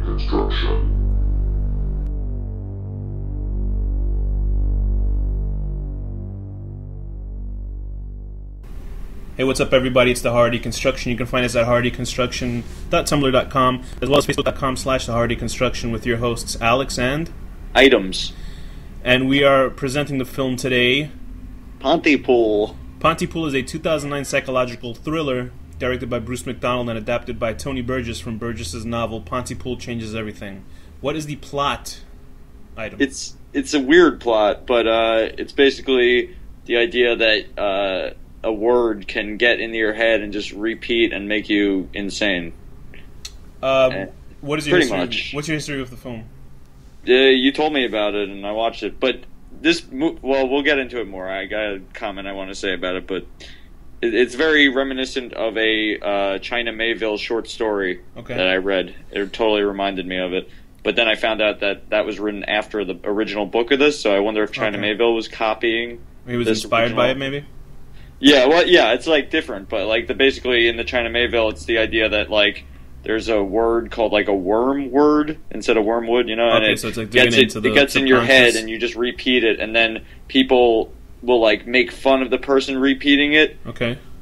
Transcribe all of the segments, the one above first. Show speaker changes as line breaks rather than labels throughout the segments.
Construction.
Hey, what's up, everybody? It's The Hardy Construction. You can find us at hardyconstruction.tumblr.com, as well as facebook.com/thehardyconstruction with your hosts, Alex and
Items.
And we are presenting the film today.
Pontypool.
Pontypool is a 2009 psychological thriller directed by Bruce McDonald and adapted by Tony Burgess from Burgess's novel Pontypool Changes Everything. What is the plot, Item?
It's a weird plot, but it's basically the idea that a word can get into your head and just repeat and make you insane.
What is your history?
much.
What's your history with the film?
You told me about it and I watched it, but we'll get into it more. I got a comment I want to say about it, but it's very reminiscent of a China Mayville short story that I read. It totally reminded me of it. But then I found out that was written after the original book of this, so I wonder if China Mayville was copying.
He was inspired by it, maybe?
Yeah, well, yeah, it's like different, but like basically in the China Mayville, it's the idea that like there's a word called like a worm word instead of wormwood, you know, and it
so it's like
gets in your head and you just repeat it, and then people will like make fun of the person repeating it,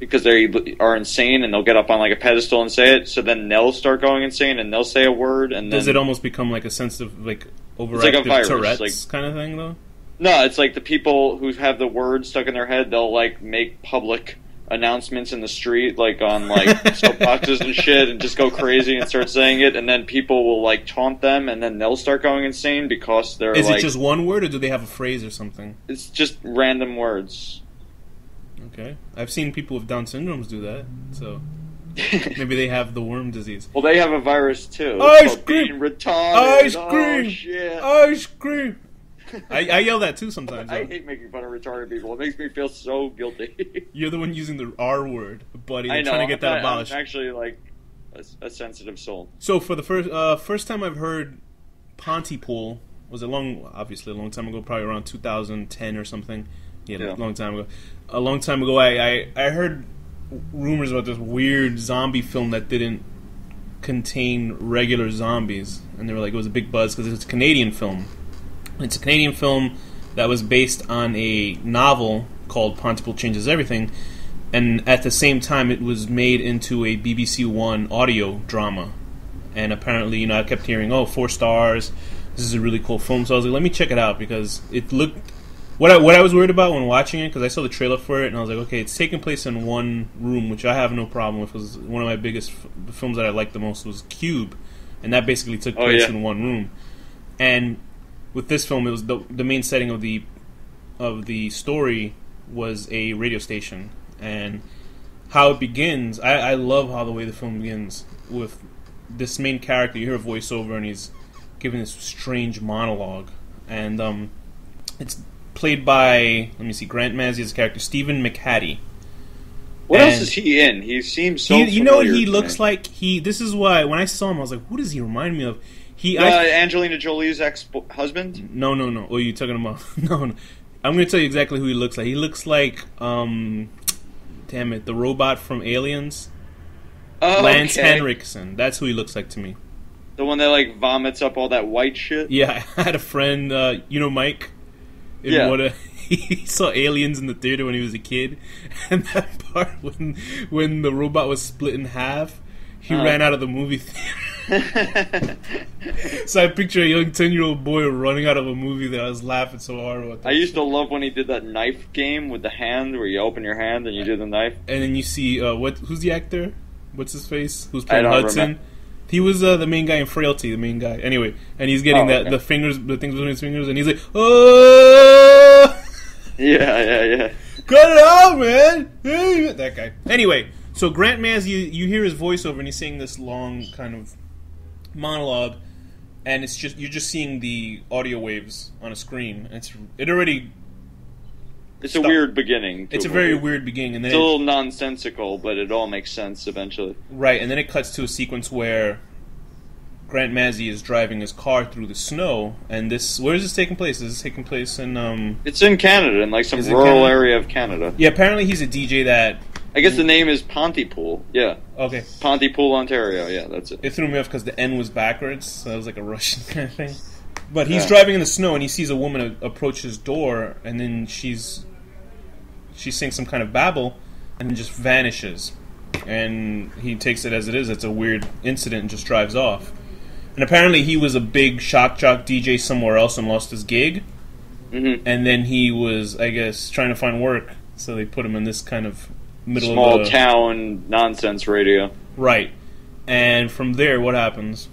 because they are insane, and they'll get up on like a pedestal and say it. So then they'll start going insane and they'll say a word, and
does it almost become like a sensitive, like overactive
like a virus,
Tourette's
like,
kind of thing, though?
No, it's like the people who have the word stuck in their head, they'll like make public announcements in the street, like on like soapboxes and shit, and just go crazy and start saying it, and then people will like taunt them, and then they'll start going insane because they're
Is it just one word, or do they have a phrase or something?
It's just random words.
Okay. I've seen people with Down syndromes do that, so maybe they have the worm disease.
Well, they have a virus too.
Ice cream!
Retarded.
Ice cream!
Oh, shit.
Ice cream! I yell that too sometimes.
I hate making fun of retarded people. It makes me feel so guilty.
You're the one using the R word, buddy.
I know.
Trying to get that abolished.
I'm actually like a sensitive soul.
So for the first time I've heard Pontypool was obviously a long time ago, probably around 2010 or something. Yeah, a long time ago. A long time ago, I heard rumors about this weird zombie film that didn't contain regular zombies, and they were like, it was a big buzz because it's a Canadian film. It's a Canadian film that was based on a novel called Pontypool Changes Everything, and at the same time it was made into a BBC One audio drama. And apparently, I kept hearing, 4 stars, this is a really cool film, so I was like, let me check it out, because it looked... What I was worried about when watching it, because I saw the trailer for it, and I was like, okay, it's taking place in one room, which I have no problem with, because one of my biggest films that I liked the most was Cube, and that basically took place in one room. And with this film, it was the main setting of the story was a radio station, and how it begins. I love how the way the film begins with this main character. You hear a voiceover, and he's giving this strange monologue, and it's played by Grant Mazzia's character, Stephen McHattie.
What else is he in? He seems so.
You know what he looks like? This is why when I saw him, I was like, who does he remind me of?
Angelina Jolie's ex-husband?
No. Oh, you talking about? No. I'm going to tell you exactly who he looks like. He looks like, damn it, the robot from Aliens. Lance Henriksen. That's who he looks like to me.
The one that like vomits up all that white shit?
Yeah, I had a friend, Mike? He saw Aliens in the theater when he was a kid, and that part when the robot was split in half, he ran out of the movie theater. So I picture a young 10-year-old boy running out of a movie that I was laughing so hard about.
I used to love when he did that knife game with the hand, where you open your hand and you do the knife.
And then you see who's the actor? What's his face? Who's playing Hudson? Remember. He was the main guy in Frailty, the main guy. Anyway, and he's getting the things between his fingers, and he's like, oh!
Yeah.
Cut it out, man! That guy. Anyway, so Grant Mazzie, you hear his voiceover, and he's saying this long kind of monologue, and you're just seeing the audio waves on a screen.
It's a weird beginning.
It's a very weird beginning, and then
it's a little nonsensical, but it all makes sense eventually.
Right, and then it cuts to a sequence where Grant Mazzie is driving his car through the snow, and where is this taking place? Is this taking place in...
It's in Canada, in like some rural area of Canada.
Yeah, apparently he's a DJ that
I guess the name is Pontypool. Yeah.
Okay.
Pontypool, Ontario. Yeah, that's it.
It threw me off because the N was backwards, so it was like a Russian kind of thing. But he's driving in the snow, and he sees a woman approach his door, and then she's saying some kind of babble, and then just vanishes. And he takes it as it is. It's a weird incident and just drives off. And apparently he was a big shock jock DJ somewhere else and lost his gig.
Mm-hmm.
And then he was, I guess, trying to find work, so they put him in this kind of
small town nonsense radio.
Right. And from there, what happens?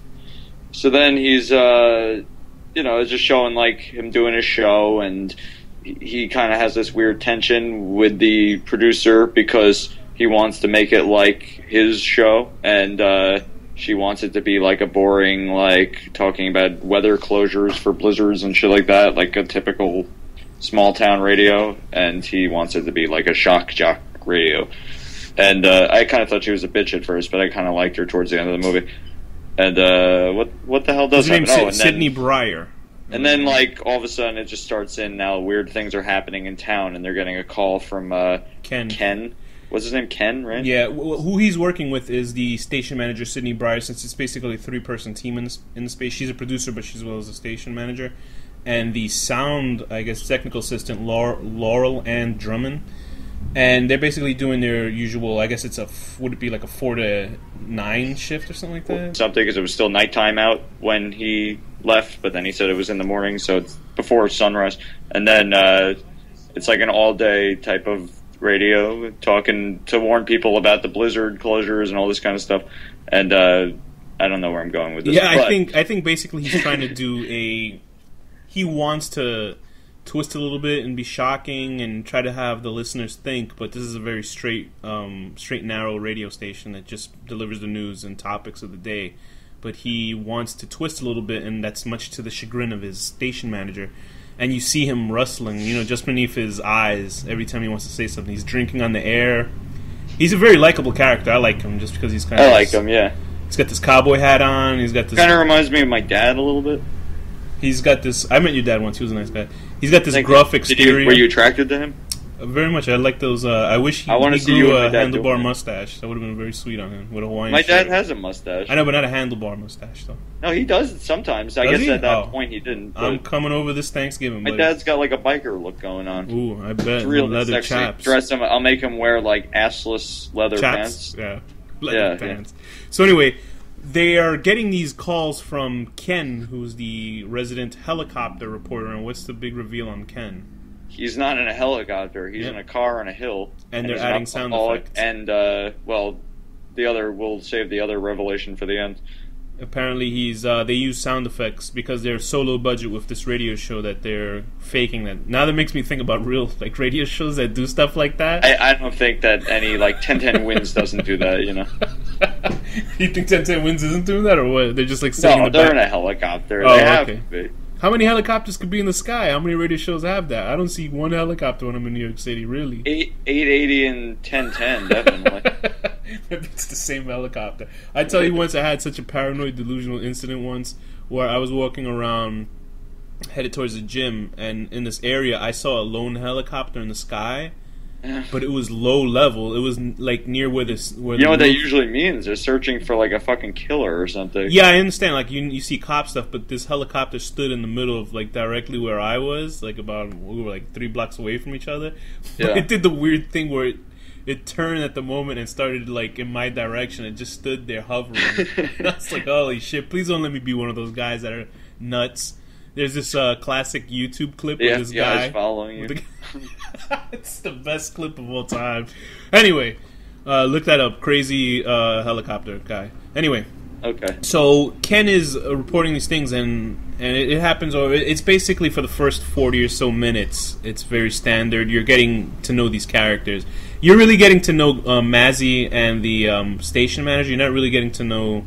So then he's, it's just showing, like, him doing his show, and he kind of has this weird tension with the producer because he wants to make it like his show, and she wants it to be like a boring, like, talking about weather closures for blizzards and shit like that, like a typical small town radio, and he wants it to be like a shock jock radio. And I kind of thought she was a bitch at first, but I kind of liked her towards the end of the movie. And what the hell does
happen? His name's Sydney
then,
Breyer.
And then, like, all of a sudden it just starts in now weird things are happening in town, and they're getting a call from Ken. What's his name? Ken, right?
Yeah, who he's working with is the station manager, Sydney Breyer, since it's basically a 3-person team in the space. She's a producer, but she's as well as a station manager. And the sound, I guess, technical assistant, Laurel Ann Drummond. And they're basically doing their usual, I guess it's would it be like a 4 to 9 shift or something like that?
Something, because it was still nighttime out when he left, but then he said it was in the morning, so it's before sunrise. And then it's like an all-day type of radio, talking to warn people about the blizzard closures and all this kind of stuff. And I don't know where I'm going with this.
Yeah, I think basically he's trying to do he wants to twist a little bit and be shocking and try to have the listeners think, but this is a very straight narrow radio station that just delivers the news and topics of the day. But he wants to twist a little bit, and that's much to the chagrin of his station manager. And you see him rustling, just beneath his eyes every time he wants to say something. He's drinking on the air. He's a very likable character. I like him just because he's kind of...
I like him, yeah.
He's got this cowboy hat on. He's got this...
Kind of reminds me of my dad a little bit.
He's got this... I met your dad once. He was a nice guy. He's got this gruff exterior.
Were you attracted to him?
Very much. I like those... I wish he grew a handlebar mustache. That would have been very sweet on him with a Hawaiian
My dad
shirt.
has a mustache.
I know, but not a handlebar mustache, though.
No, he does it sometimes. I guess at that point he didn't.
I'm coming over this Thanksgiving,
My dad's got like a biker look going on.
Ooh, I bet.
It's real
leather
sexy.
chaps.
Dress him. I'll make him wear like assless leather pants.
Yeah, leather pants. Yeah. So anyway, they are getting these calls from Ken, who's the resident helicopter reporter. And what's the big reveal on Ken?
He's not in a helicopter. He's in a car on a hill.
And they're adding sound effects.
And, we'll save the other revelation for the end.
Apparently they use sound effects because they're so low budget with this radio show that they're faking that. Now that makes me think about real radio shows that do stuff like that.
I don't think that any 1010 Wins doesn't do that,
You think 1010 Wins isn't doing that, or what? They're just sitting in the
they're
back?
in a helicopter.
Oh,
they have to
okay.
be.
How many helicopters could be in the sky? How many radio shows have that? I don't see one helicopter when I'm in New York City, really.
880 and 1010, definitely.
Maybe it's the same helicopter. I tell you, once I had such a paranoid, delusional incident once where I was walking around, headed towards the gym, and in this area I saw a lone helicopter in the sky, but it was low level. It was like near where this. Where
you know what that usually means? They're searching for like a fucking killer or something.
Yeah, I understand. Like you see cop stuff, but this helicopter stood in the middle of directly where I was, we were 3 blocks away from each other. But it did the weird thing where it turned at the moment and started in my direction. It just stood there hovering. And I was like, holy shit! Please don't let me be one of those guys that are nuts. There's this classic YouTube clip of this guy.
Yeah, following you.
It's the best clip of all time. Anyway, look that up. Crazy helicopter guy. Anyway.
Okay.
So Ken is reporting these things, and it happens over. It's basically for the first 40 or so minutes. It's very standard. You're getting to know these characters. You're really getting to know Mazzy and the station manager. You're not really getting to know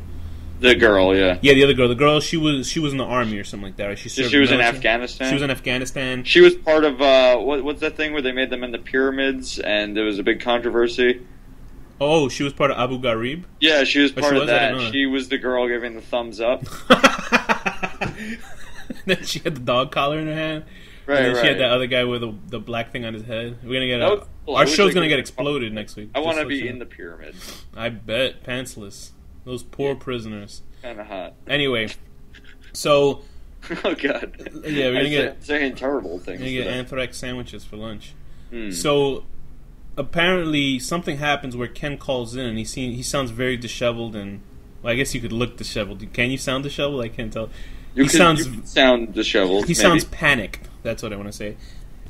the girl. Yeah.
Yeah, the other girl. The girl. She was in the army or something like that. Right?
She was in Afghanistan.
She was in Afghanistan.
She was part of what's that thing where they made them in the pyramids, and there was a big controversy.
Oh, she was part of Abu Ghraib?
Yeah, she was part of that. She was the girl giving the thumbs up.
Then she had the dog collar in her hand.
Right,
and then she had
right.
that other guy with the black thing on his head. We're gonna get
That was cool.
our
I wish
show's
I
gonna
could-
get exploded next week.
I want to
Just
be
you
in
know.
the pyramid.
I bet pantsless. Those poor prisoners.
Kind of hot.
Anyway, so
Oh God.
yeah, we're gonna get
saying terrible things. today.
anthrax sandwiches for lunch.
Hmm.
So apparently something happens where Ken calls in and he sounds very disheveled and well, I guess you could look disheveled. Can you sound disheveled? I can't tell.
You
He
can
sounds
sound disheveled.
he
maybe.
sounds panicked. That's what I want to say.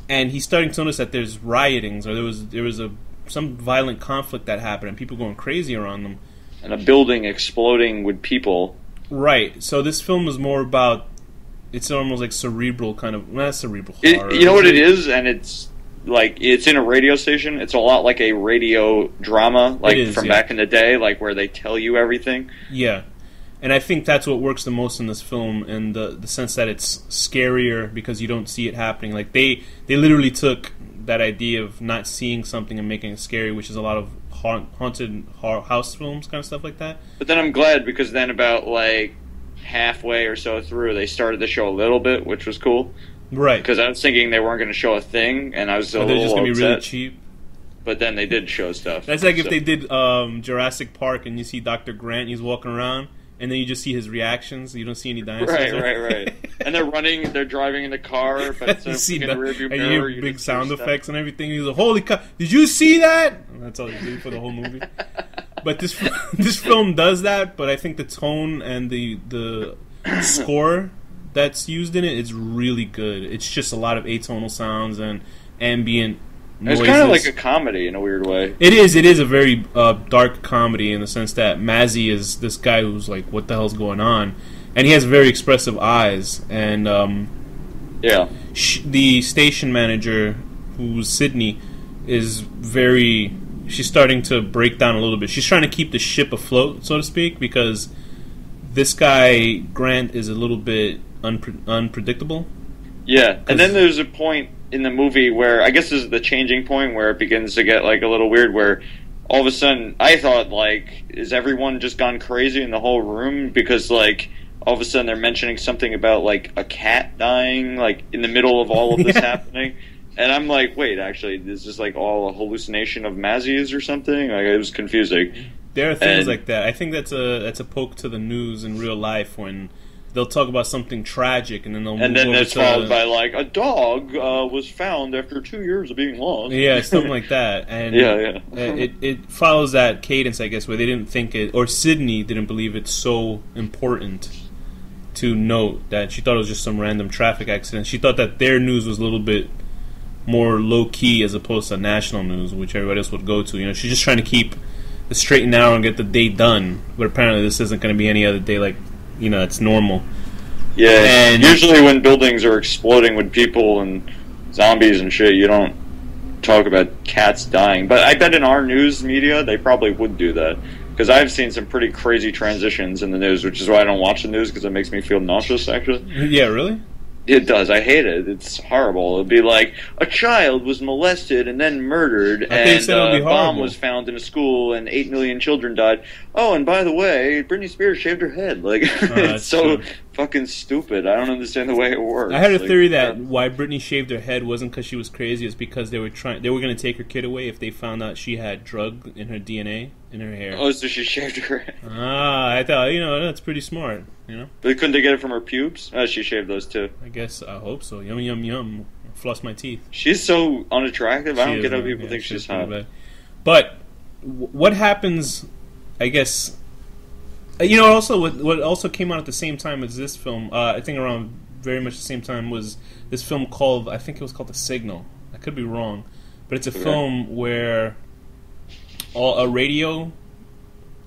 And he's starting to notice that there's riotings or there was some violent conflict that happened and people going crazy around them.
and a building exploding with people.
Right. So this film is more about it's almost like cerebral kind of not cerebral horror.
You know what it is, and it's like it's in a radio station. It's a lot like a radio drama, like from back in the day, like where they tell you everything.
Yeah. And I think that's what works the most in this film, in the sense that it's scarier because you don't see it happening. Like they literally took that idea of not seeing something and making it scary, which is a lot of haunted house films, kind of stuff like that.
But then I'm glad because then about like halfway or so through, they started the show a little bit, which was cool.
Right.
Because I was thinking they weren't going to show a thing, and I was a little
they're just going to be really
upset.
cheap.
But then they did show stuff.
That's like if they did Jurassic Park and you see Dr. Grant, he's walking around, and then you just see his reactions. You don't see any dinosaurs.
Right. And they're driving in the car, but it's
you
a
see
fucking
that,
rearview
and
mirror.
you hear big
just
sound
hear stuff.
effects and everything. He's like, "Holy cow! Did you see that?" And that's all they do for the whole movie. But this film does that. But I think the tone and the score that's used in it is really good. It's just a lot of atonal sounds and ambient noises.
It's kind of like a comedy in a weird way.
It is a very dark comedy in the sense that Mazzy is this guy who's like, what the hell's going on? And he has very expressive eyes. And the station manager, who's Sydney, is she's starting to break down a little bit. She's trying to keep the ship afloat, so to speak, because this guy, Grant, is a little bit unpredictable.
Yeah, and then there's a point in the movie where I guess this is the changing point where it begins to get like a little weird, where all of a sudden I thought like, is everyone just gone crazy in the whole room? Because like all of a sudden they're mentioning something about like a cat dying like in the middle of all of this happening, and I'm like, wait, actually, this is like all a hallucination of Mazzy's or something. Like it was confusing.
There are things like that. I think that's a poke to the news in real life when they'll talk about something tragic and then they'll move over
it's
to
followed by like a dog was found after 2 years of being lost.
Yeah, something like that. And it follows that cadence, I guess, where they didn't think it, or Sydney didn't believe it's so important to note that she thought it was just some random traffic accident. She thought that their news was a little bit more low key as opposed to national news, which everybody else would go to. You know, she's just trying to keep the straight and narrow and get the day done. But apparently, this isn't going to be any other day like. You know, it's normal.
Yeah,
and
usually when buildings are exploding with people and zombies and shit, you don't talk about cats dying. But I bet in our news media, they probably would do that. Because I've seen some pretty crazy transitions in the news, which is why I don't watch the news, because it makes me feel nauseous, actually.
Yeah, really?
It does. I hate it. It's horrible. It'd be like, a child was molested and then murdered, and a bomb was found in a school, and 8 million children died. Oh, and by the way, Britney Spears shaved her head. Like, it's so fucking stupid. I don't understand the way it works.
I had a theory that why Britney shaved her head wasn't because she was crazy. It's because they were going to take her kid away if they found out she had drug in her DNA in her hair.
Oh, so she shaved her head.
I thought, that's pretty smart. You know,
but couldn't they get it from her pubes? Oh, she shaved those too.
I guess I hope so. Yum yum yum. Floss my teeth.
She's so unattractive. I don't get how people think she's hot.
Bad. But what happens? I guess also what also came out at the same time as this film. I think around very much the same time was this film called I think it was called The Signal. I could be wrong, but it's a film where a radio.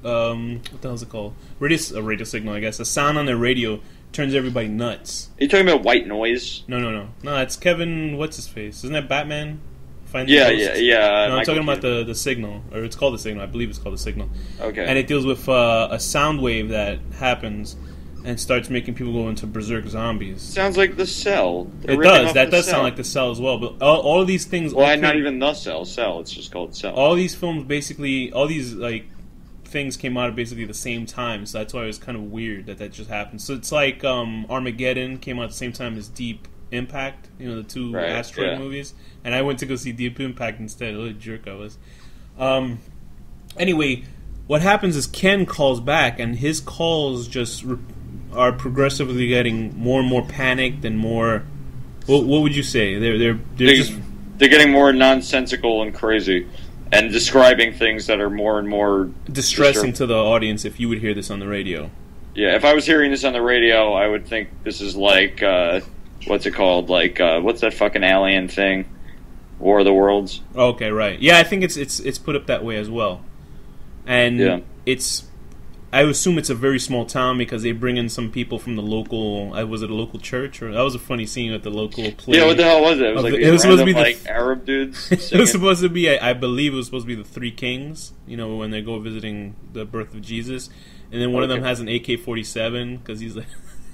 What the hell is it called? A radio signal, I guess. A sound on the radio turns everybody nuts.
Are you talking about white noise?
No. It's Kevin. What's his face? Isn't that Batman?
Yeah.
No, I'm talking about the signal, or it's called The Signal. I believe it's called The Signal.
Okay.
And it deals with a sound wave that happens and starts making people go into berserk zombies.
Sounds like The Cell.
It does. That does sound like The Cell as well. But all of these things.
Well, not even The Cell. Cell. It's just called Cell.
All these films, basically, all these things came out at basically the same time, so that's why it was kind of weird that just happened. So it's like Armageddon came out at the same time as Deep Impact, you know, the two
Right,
asteroid movies, and I went to go see Deep Impact instead. What a jerk I was. Anyway, what happens is Ken calls back, and his calls just are progressively getting more and more panicked and more. What would you say? They're
getting more nonsensical and crazy, and describing things that are more and more
distressing to the audience. If you would hear this on the radio.
Yeah, if I was hearing this on the radio, I would think this is like, what's it called? Like, what's that fucking alien thing? War of the Worlds?
Okay, right. Yeah, I think it's put up that way as well. And I assume it's a very small town because they bring in some people from the local, was it a local church? Or that was a funny scene at the local play.
Yeah, what the hell was it? It was like these random, like, Arab dudes singing.
It was supposed to be, I believe it was supposed to be the Three Kings, you know, when they go visiting the birth of Jesus. And then one of them has an AK-47 because he's like,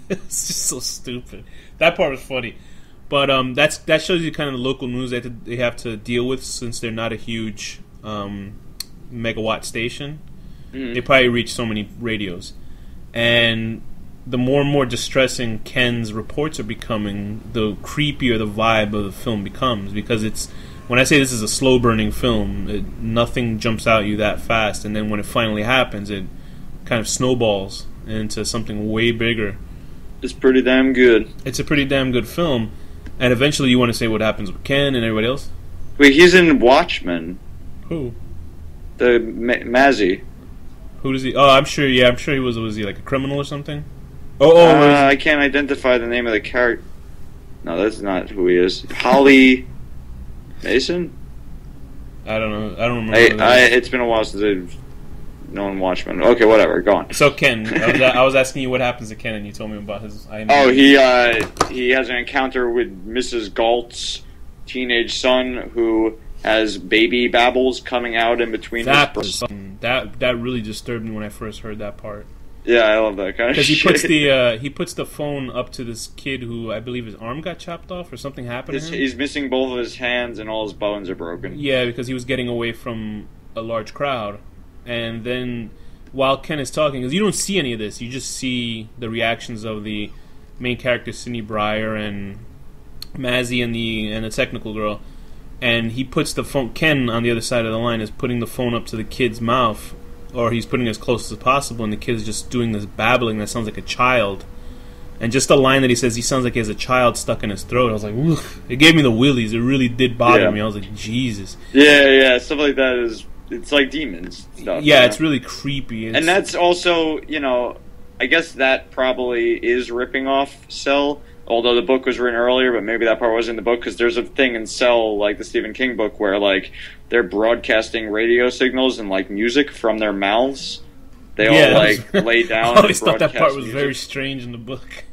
it's just so stupid. That part was funny, but that shows you kind of the local news that they have to deal with since they're not a huge megawatt station. Mm-hmm. They probably reach so many radios, and the more and more distressing Ken's reports are becoming, the creepier the vibe of the film becomes. Because it's, when I say this is a slow burning film, nothing jumps out at you that fast, and then when it finally happens, it kind of snowballs into something way bigger.
It's pretty damn good.
It's a pretty damn good film, and eventually you want to say what happens with Ken and everybody else?
Wait, he's in Watchmen.
Who?
The Mazzy.
Who does he? Oh, I'm sure he was he like a criminal or something?
I can't identify the name of the character. No, that's not who he is. Holly Mason?
I don't know. I don't remember.
It's been a while since I've known Watchmen. Okay, whatever. Go on.
So Ken, I was asking you what happens to Ken, and you told me about his.
He has an encounter with Mrs. Galt's teenage son, who has baby babbles coming out in between his breasts.
That really disturbed me when I first heard that part.
Yeah, I love that kind of shit.
Because he puts the phone up to this kid who I believe his arm got chopped off or something happened to him.
He's missing both of his hands and all his bones are broken.
Yeah, because he was getting away from a large crowd. And then while Ken is talking, because you don't see any of this, you just see the reactions of the main character, Sidney Brier, and Mazzy and the technical girl. And he puts the phone, Ken on the other side of the line is putting the phone up to the kid's mouth, or he's putting it as close as possible, and the kid is just doing this babbling that sounds like a child. And just the line that he says, he sounds like he has a child stuck in his throat. I was like, oof. It gave me the willies. It really did bother me. I was like, Jesus.
Yeah, stuff like that is, it's like demons stuff.
Yeah, it's really creepy.
And that's also, I guess that probably is ripping off Cell. Although the book was written earlier, but maybe that part wasn't in the book, because there's a thing in Cell, like the Stephen King book, where like they're broadcasting radio signals and like music from their mouths. They all like lay down.
I always thought that part was very strange in the book.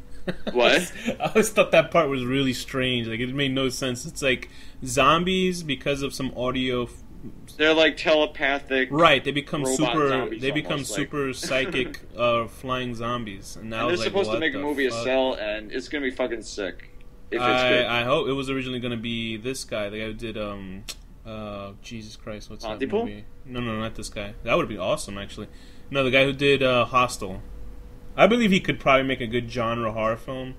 What?
I always thought that part was really strange. Like, it made no sense. It's like zombies because of some audio.
They're like telepathic.
Right, they become super.
They
become super psychic flying zombies, and now
they're supposed to make a movie of Cell, and it's gonna be fucking sick. If it's good.
I hope it was originally gonna be this guy, the guy who did Jesus Christ, what's
Pontypool?
that movie? No, not this guy. That would be awesome, actually. No, the guy who did Hostel. I believe he could probably make a good genre horror film.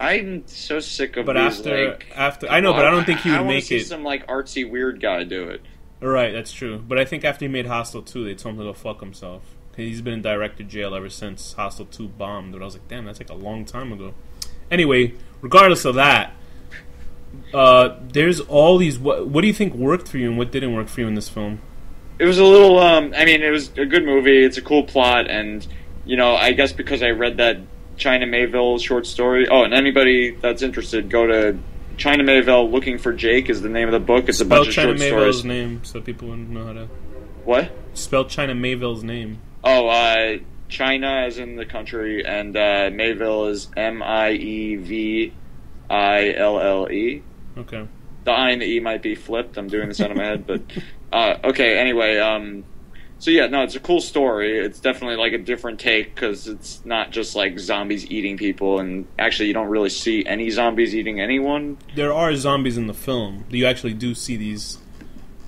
I'm so sick of.
But
these,
after I know, but I don't think he would make it.
I want to see some like artsy weird guy do it.
Right, that's true. But I think after he made Hostel 2, they told him to go fuck himself. He's been in director jail ever since Hostel 2 bombed. But I was like, damn, that's like a long time ago. Anyway, regardless of that, there's all these. What do you think worked for you and what didn't work for you in this film?
It was a little. It was a good movie. It's a cool plot, and I guess because I read that China Mayville short story. Oh, and anybody that's interested, go to China Mayville. Looking for Jake is the name of the book. It's a bunch of short stories. Spell China Mayville's
name so people wouldn't know how to.
What?
Spell China Mayville's name.
Oh, China as in the country, and Mayville is Mieville.
Okay.
The I and the E might be flipped. I'm doing this out of my head, but okay. Anyway, so yeah, no, it's a cool story. It's definitely like a different take because it's not just like zombies eating people, and actually you don't really see any zombies eating anyone.
There are zombies in the film. You actually do see these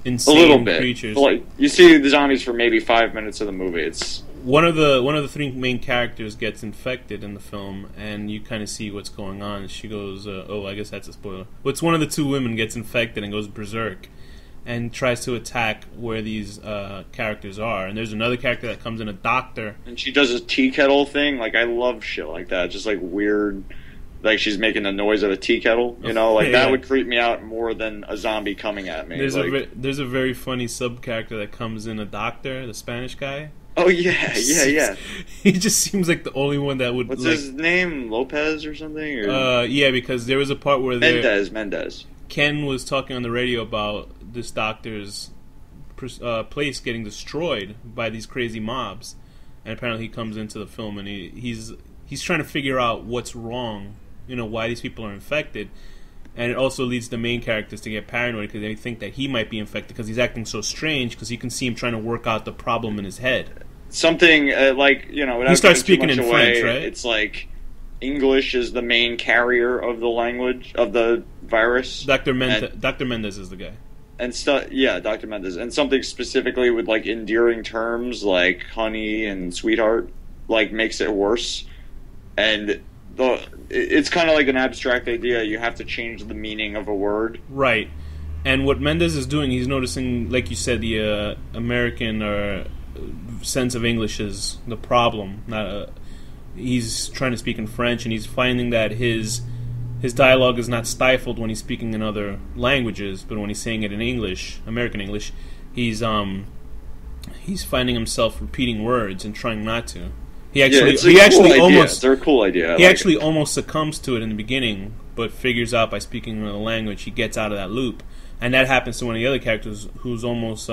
insane
a little bit.
Creatures.
Like, you see the zombies for maybe 5 minutes of the movie. It's
one of the three main characters gets infected in the film, and you kind of see what's going on. She goes, "Oh, I guess that's a spoiler." But it's one of the two women gets infected and goes berserk, and tries to attack where these characters are. And there's another character that comes in, a doctor,
and she does a tea kettle thing. Like I love shit like that. Just like weird. Like she's making the noise of a tea kettle, you know, like that would creep me out more than a zombie coming at me.
There's a very funny sub character that comes in, a doctor, the Spanish guy.
Oh yeah.
He just seems like the only one that would.
What's his name? Lopez or something? Or?
Yeah, because there was a part where
Mendez.
Ken was talking on the radio about this doctor's place getting destroyed by these crazy mobs, and apparently he comes into the film and he's trying to figure out what's wrong. You know, why these people are infected. And it also leads the main characters to get paranoid because they think that he might be infected because he's acting so strange, because you can see him trying to work out the problem in his head.
Something like, you know,
he starts speaking in French, right?
It's like English is the main carrier of the language, of the virus.
Dr. Mendez is the guy.
And Dr. Mendez. And something specifically with like endearing terms like honey and sweetheart like makes it worse. And it's kind of like an abstract idea. You have to change the meaning of a word.
Right. And what Mendez is doing, he's noticing, like you said, the American sense of English is the problem. He's trying to speak in French, and he's finding that his dialogue is not stifled when he's speaking in other languages, but when he's saying it in English, American English, he's finding himself repeating words and trying not to. He actually almost succumbs to it in the beginning, but figures out by speaking another language he gets out of that loop, and that happens to one of the other characters who's almost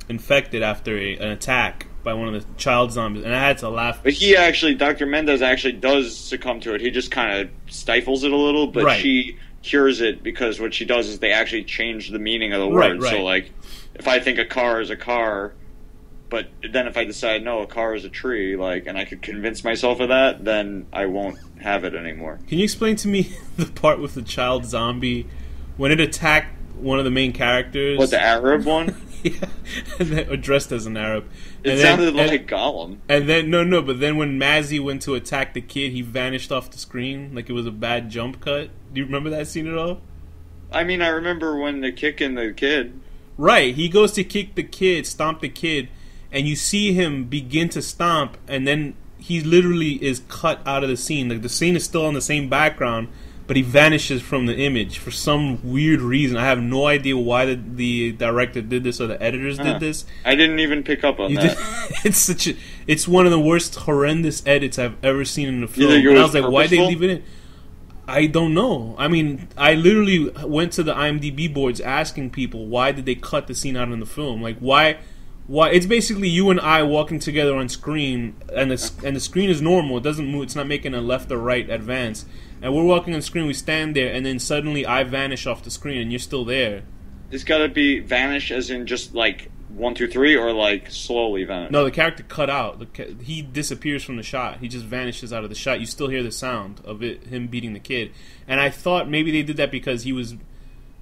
infected after an attack by one of the child zombies, and I had to laugh.
But Dr. Mendez actually does succumb to it. He just kind of stifles it a little, but she cures it because what she does is they actually change the meaning of the word. Right. So, like, if I think a car is a car, but then if I decide, no, a car is a tree, like, and I could convince myself of that, then I won't have it anymore.
Can you explain to me the part with the child zombie when it attacked one of the main characters?
What, the Arab one?
Yeah, and then, dressed as an Arab.
It sounded like Gollum.
And then, but then when Mazzy went to attack the kid, he vanished off the screen like it was a bad jump cut. Do you remember that scene at all?
I mean, I remember when they're kicking the kid.
Right, he goes to kick the kid, stomp the kid, and you see him begin to stomp, and then he literally is cut out of the scene. Like, the scene is still on the same background, but he vanishes from the image for some weird reason. I have no idea why the director did this or the editors did this.
I didn't even pick up on that.
It's one of the worst, horrendous edits I've ever seen in a film. And I was like, why'd they leave it in? I don't know. I mean, I literally went to the IMDb boards asking people, why did they cut the scene out in the film? Like, why? It's basically you and I walking together on screen, and the screen is normal. It doesn't move. It's not making a left or right advance. And we're walking on screen. We stand there, and then suddenly I vanish off the screen, and you're still there.
It's got to be vanish, as in just like 1, 2, 3, or like slowly vanish.
No, the character cut out. He disappears from the shot. He just vanishes out of the shot. You still hear the sound of him beating the kid. And I thought maybe they did that because they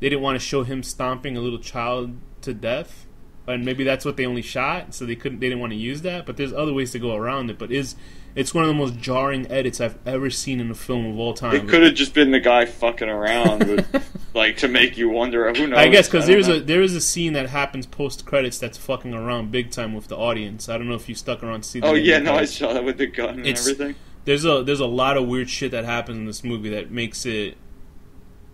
didn't want to show him stomping a little child to death. And maybe that's what they only shot, so they didn't want to use that. But there's other ways to go around it. But it's one of the most jarring edits I've ever seen in a film of all time.
It could have just been the guy fucking around, with, like, to make you wonder. Who knows?
I guess because there is a scene that happens post credits that's fucking around big time with the audience. I don't know if you stuck around to see.
Oh yeah, no, I saw that with the gun and everything.
There's a lot of weird shit that happens in this movie that makes it.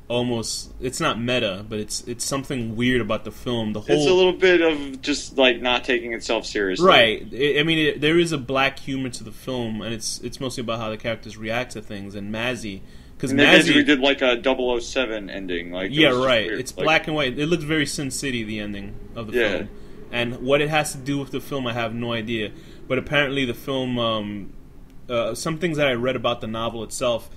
Almost, it's not meta, but it's something weird about the film. It's
a little bit of just like not taking itself seriously,
right? There is a black humor to the film, and it's mostly about how the characters react to things. And Mazzy, because
we did like a 007 ending, like
right. It's like, black and white. It looks very Sin City, the ending of the film, and what it has to do with the film, I have no idea. But apparently, the film, some things that I read about the novel itself.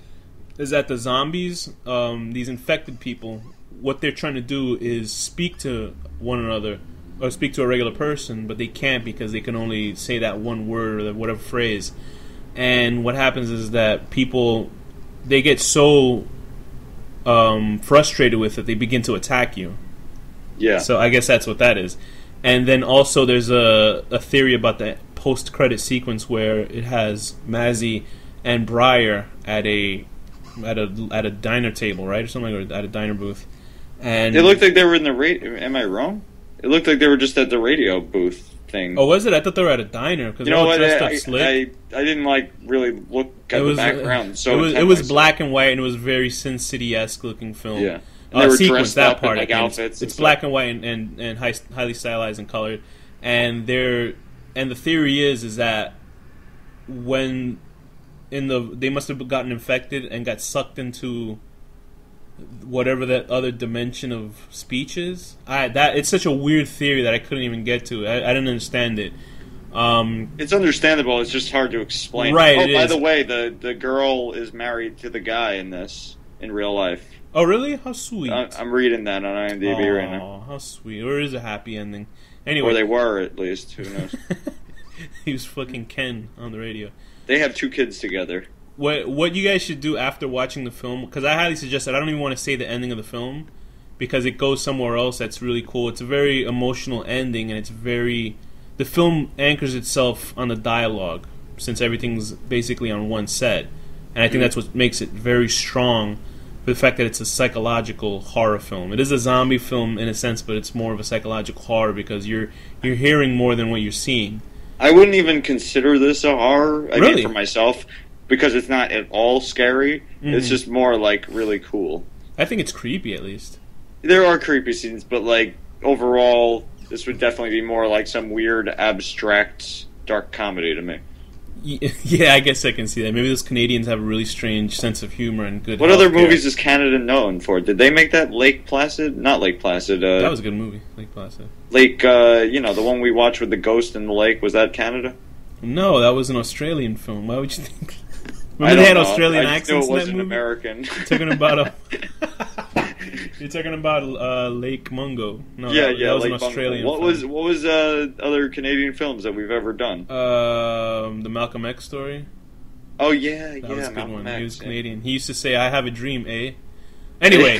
Is that the zombies, these infected people, what they're trying to do is speak to one another or speak to a regular person, but they can't because they can only say that one word or whatever phrase. And what happens is that people, they get so frustrated with it, they begin to attack you. Yeah. So I guess that's what that is. And then also there's a theory about the post-credit sequence where it has Mazzy and Briar at a diner table, right, or something, or at a diner booth. And
it looked like they were in the radio. Am I wrong? It looked like they were just at the radio booth thing.
Oh, was it? I thought they were at a diner because they were dressed up slick.
I didn't like really look at the background. So
it was black and white, and it was a very Sin City-esque looking film.
Yeah, and they were
sequence,
dressed
that
up
part,
in like outfits.
It's black and white and highly stylized and colored. And the theory is that when they must have gotten infected and got sucked into whatever that other dimension of speech is. It's such a weird theory that I couldn't even get to. I didn't understand it.
It's understandable. It's just hard to explain.
Right.
Oh, by the way, the girl is married to the guy in this in real life.
Oh, really? How sweet.
I'm reading that on IMDb right now.
Oh, how sweet. Or is a happy ending. Anyway.
Or they were, at least. Who knows?
He was fucking Ken on the radio.
They have 2 kids together.
What you guys should do after watching the film, because I highly suggest that. I don't even want to say the ending of the film, because it goes somewhere else that's really cool. It's a very emotional ending, and the film anchors itself on the dialogue, since everything's basically on one set. And I think that's what makes it very strong, for the fact that it's a psychological horror film. It is a zombie film in a sense, but it's more of a psychological horror, because you're hearing more than what you're seeing.
I wouldn't even consider this a horror. I
Really?
mean, for myself, because it's not at all scary. Mm-hmm. It's just more like really cool.
I think it's creepy, at least.
There are creepy scenes, but like overall, this would definitely be more like some weird, abstract, dark comedy to me.
Yeah, I guess I can see that. Maybe those Canadians have a really strange sense of humor and good.
What other movies is Canada known for? Did they make that Lake Placid? Not Lake Placid.
That was a good movie, Lake Placid.
Lake, the one we watched with the ghost in the lake. Was that Canada?
No, that was an Australian film. Why would you think? Remember they had Australian accents in that movie?
American.
You're talking about Lake Mungo. No,
yeah,
that was
Lake
an Australian
Mungo.
film.
What was other Canadian films that we've ever done?
The Malcolm X story.
Oh yeah,
that was a good
Malcolm
one.
X,
He was
yeah.
Canadian. He used to say, "I have a dream, eh?" Anyway,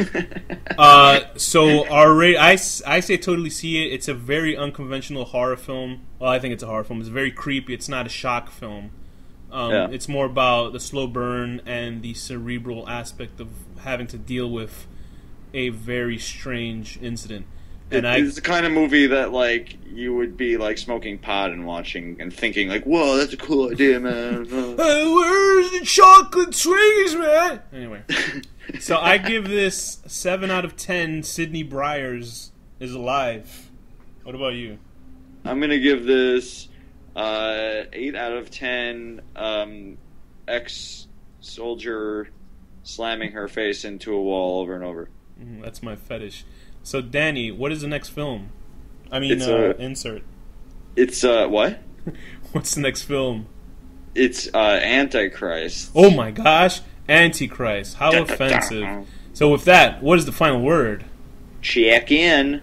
so I say totally see it. It's a very unconventional horror film. Well, I think it's a horror film. It's very creepy. It's not a shock film. It's more about the slow burn and the cerebral aspect of having to deal with a very strange incident. And
it's the kind of movie that like you would be like smoking pot and watching and thinking like, "Whoa, that's a cool idea, man."
Hey, where's the chocolate Twinkies, man? Anyway, so I give this 7 out of 10. Sydney Briars is alive. What about you?
I'm gonna give this 8 out of 10. Ex-soldier slamming her face into a wall over and over.
That's my fetish. So, Danny, what is the next film? I mean, insert.
It's, what?
What's the next film?
It's, Antichrist.
Oh my gosh, Antichrist. How offensive. So with that, what is the final word?
Check in.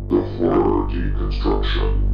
The horror deconstruction.